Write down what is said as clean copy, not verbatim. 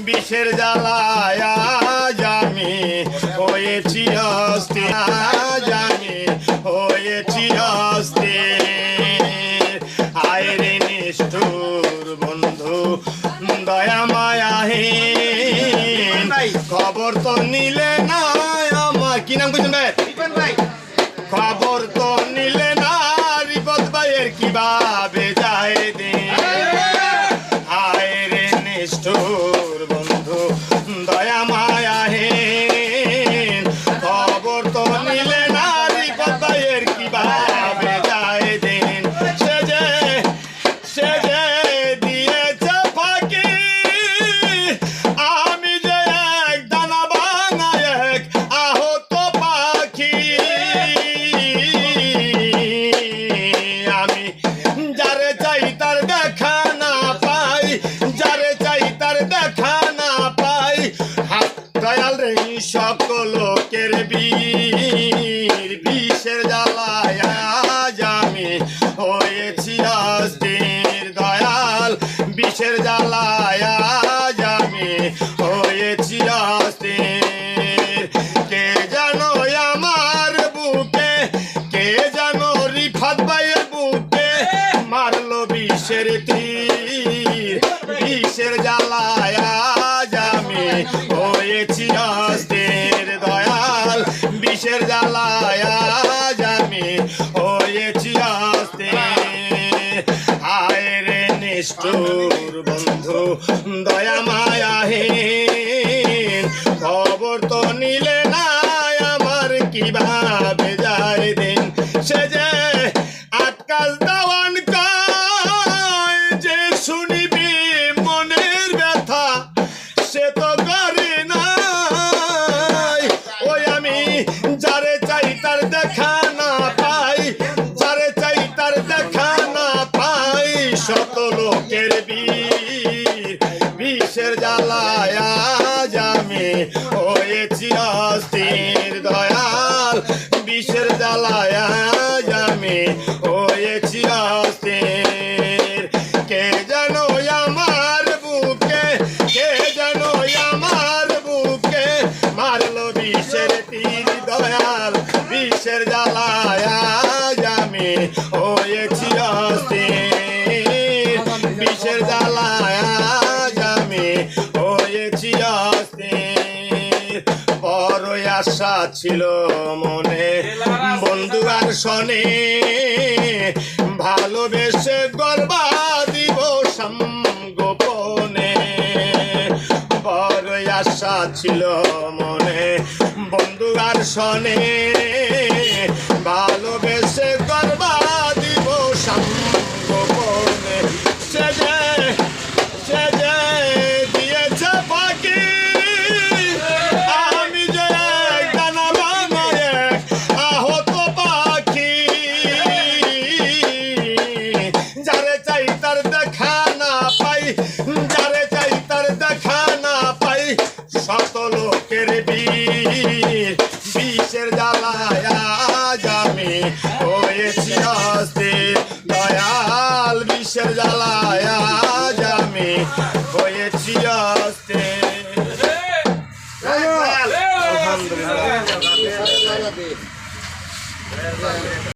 বিষের জ্বালায় আজ আমি হয়েছি অস্থির, আজ আমি হয়েছি অস্থির। আয়রে নিষ্ঠুর বন্ধু দয়া মায়াহীন, খবর তো নিলে না আমার। কি নাম বলছেন ভাই? খবর তো নিলে না রিপত ভাইয়ের কিভাবে যায় দিন। আয়রে নিষ্ঠুর বন্ধু দয়া মায়াহীন, খবর তো নিলে না রিপত ভাইয়ের কিভাবে যায় দিন। সে যে দিয়েছে ফাঁকি, আমি যে এক দানা ভাঙা এক আহত পাখি। আমি যারে চাই তার দেখা না পাই, যারে চাই তার দেখা না পাই। দয়াল রে সকল লোকের বীর, বিষের জ্বালায় আজ আমি হয়েছি অস্থির। দয়াল বিষের জ্বালায় আজ আমি হয়েছি অস্থির। কে জানো আমার বুকে, কে জানো রিফাত ভাইয়ের বুকে মারলো বিষের তীর। বিষের জ্বালায় আজ আমি হয়েছি অস্থির। দয়াল বিষের জ্বালায় আজ আমি হয়েছি অস্থির। আয়রে নিষ্ঠুর বন্ধু দয়া মায়াহীন, খবর তো নিলে না আমার কিভাবে যায় দিন। সে যে আটকাল দেওয়ান কয় যে শুনিবি মনের ব্যথা, সে তো করে নাই। ওই আমি যারে চাই তার দেখা না পাই, যারে চাই তার দেখা না পাই। শত লোকের বীর, বিষের জ্বালায় আজ আমি হয়েছি অস্থির। দয়াল বিষের জ্বালায় আজ আমি হয়েছি অস্থির। কে জানো আমার বুকে, কে জানো আমার বুকে মারলো বিষের তীর। দয়াল বিষের জ্বালায় আজ আমি হয়েছি অস্থির। বিষের জ্বালায় আজ আমি হয়েছি অস্থির। বড় আশা ছিল মনে বন্ধু আর শনে, ভালোবেসে গর্বা দিব গোপনে। বড় আশা ছিল মনে বন্ধু আর শনে, ভালোবেসে গর্বা দিব গোপনে। সে যে দিয়েছে ফাঁকি, আমি যে এক দানা ভাঙা এক আহত পাখি। যারে চাই তার দেখা না পাই, যারে চাই তার দেখা না পাই। শত লোকের বীর, বিষের জ্বালায় আজ আমি হয়েছি অস্থির। দয়াল বিষের জ্বালায় আজ আমি হয়েছি অস্থির। আলহামদুলিল্লাহ।